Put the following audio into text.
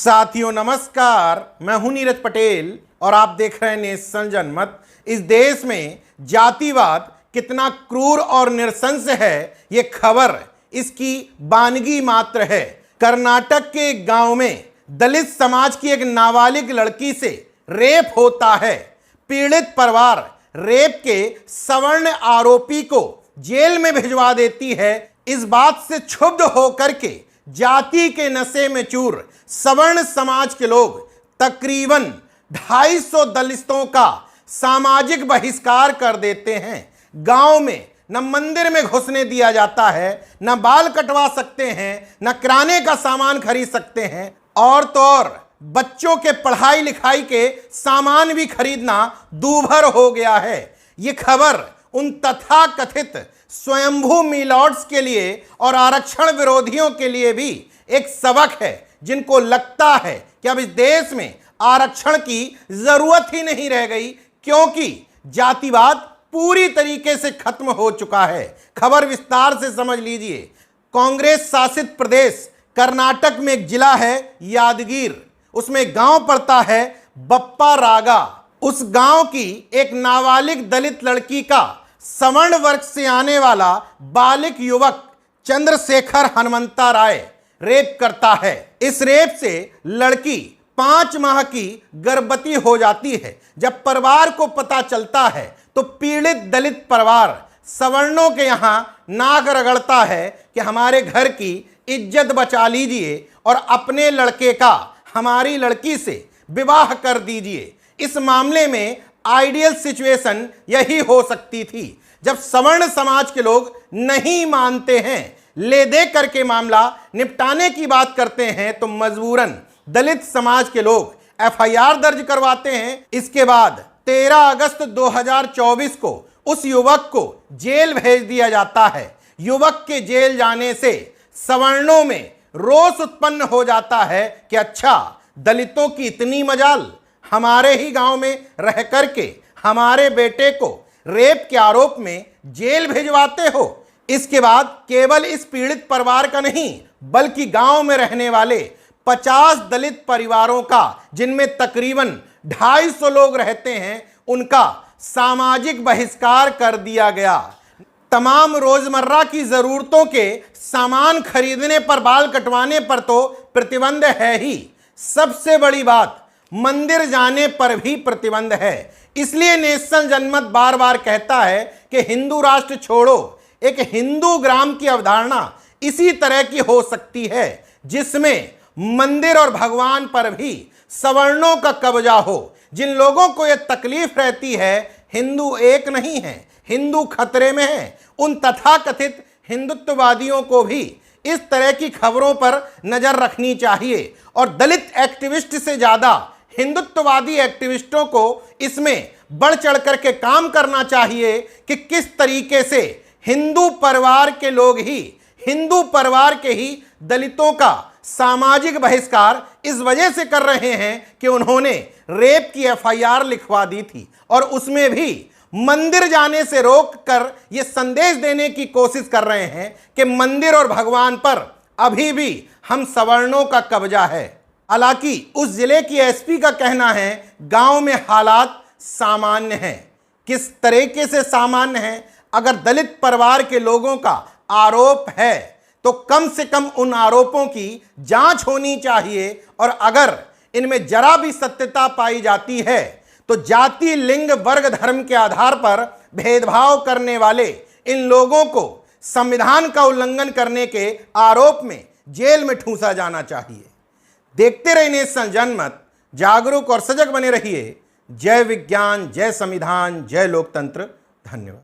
साथियों नमस्कार, मैं हूं नीरज पटेल और आप देख रहे हैं नेशन जनमत। इस देश में जातिवाद कितना क्रूर और नृशंस है, ये खबर इसकी बानगी मात्र है। कर्नाटक के एक गांव में दलित समाज की एक नाबालिग लड़की से रेप होता है। पीड़ित परिवार रेप के सवर्ण आरोपी को जेल में भिजवा देती है। इस बात से क्षुब्ध होकर के जाति के नशे में चूर सवर्ण समाज के लोग तकरीबन 250 दलितों का सामाजिक बहिष्कार कर देते हैं। गांव में न मंदिर में घुसने दिया जाता है, न बाल कटवा सकते हैं, न किराने का सामान खरीद सकते हैं, और तो और बच्चों के पढ़ाई लिखाई के सामान भी खरीदना दूभर हो गया है। ये खबर उन तथाकथित स्वयंभू मिलॉर्ड्स के लिए और आरक्षण विरोधियों के लिए भी एक सबक है, जिनको लगता है कि अब इस देश में आरक्षण की जरूरत ही नहीं रह गई, क्योंकि जातिवाद पूरी तरीके से खत्म हो चुका है। खबर विस्तार से समझ लीजिए। कांग्रेस शासित प्रदेश कर्नाटक में एक जिला है यादगीर, उसमें गांव पड़ता है बप्पा रागा। उस गांव की एक नाबालिग दलित लड़की का सवर्ण वर्ग से आने वाला बालिक युवक चंद्रशेखर हनुमंता राय रेप करता है। इस रेप से लड़की 5 माह की गर्भवती हो जाती है। जब परिवार को पता चलता है तो पीड़ित दलित परिवार सवर्णों के यहां नाक रगड़ता है कि हमारे घर की इज्जत बचा लीजिए और अपने लड़के का हमारी लड़की से विवाह कर दीजिए। इस मामले में आइडियल सिचुएशन यही हो सकती थी। जब सवर्ण समाज के लोग नहीं मानते हैं, ले दे करके मामला निपटाने की बात करते हैं, तो मजबूरन दलित समाज के लोग एफआईआर दर्ज करवाते हैं। इसके बाद 13 अगस्त 2024 को उस युवक को जेल भेज दिया जाता है। युवक के जेल जाने से सवर्णों में रोष उत्पन्न हो जाता है कि अच्छा, दलितों की इतनी मजाल, हमारे ही गांव में रह करके हमारे बेटे को रेप के आरोप में जेल भिजवाते हो। इसके बाद केवल इस पीड़ित परिवार का नहीं, बल्कि गांव में रहने वाले 50 दलित परिवारों का, जिनमें तकरीबन 250 लोग रहते हैं, उनका सामाजिक बहिष्कार कर दिया गया। तमाम रोजमर्रा की जरूरतों के सामान खरीदने पर, बाल कटवाने पर तो प्रतिबंध है ही, सबसे बड़ी बात मंदिर जाने पर भी प्रतिबंध है। इसलिए नेशन जनमत बार बार कहता है कि हिंदू राष्ट्र छोड़ो। एक हिंदू ग्राम की अवधारणा इसी तरह की हो सकती है, जिसमें मंदिर और भगवान पर भी सवर्णों का कब्जा हो। जिन लोगों को यह तकलीफ रहती है हिंदू एक नहीं है, हिंदू खतरे में है, उन तथाकथित हिंदुत्ववादियों को भी इस तरह की खबरों पर नजर रखनी चाहिए। और दलित एक्टिविस्ट से ज्यादा हिंदुत्ववादी एक्टिविस्टों को इसमें बढ़ चढ़ करके काम करना चाहिए कि किस तरीके से हिंदू परिवार के लोग ही, हिंदू परिवार के ही दलितों का सामाजिक बहिष्कार इस वजह से कर रहे हैं कि उन्होंने रेप की एफआईआर लिखवा दी थी, और उसमें भी मंदिर जाने से रोक कर यह संदेश देने की कोशिश कर रहे हैं कि मंदिर और भगवान पर अभी भी हम सवर्णों का कब्जा है। हालांकि उस जिले की एसपी का कहना है गांव में हालात सामान्य हैं। किस तरीके से सामान्य हैं? अगर दलित परिवार के लोगों का आरोप है तो कम से कम उन आरोपों की जांच होनी चाहिए, और अगर इनमें जरा भी सत्यता पाई जाती है तो जाति, लिंग, वर्ग, धर्म के आधार पर भेदभाव करने वाले इन लोगों को संविधान का उल्लंघन करने के आरोप में जेल में ठूंसा जाना चाहिए। देखते रहिए नेशन जनमत, जागरूक और सजग बने रहिए। जय विज्ञान, जय संविधान, जय लोकतंत्र। धन्यवाद।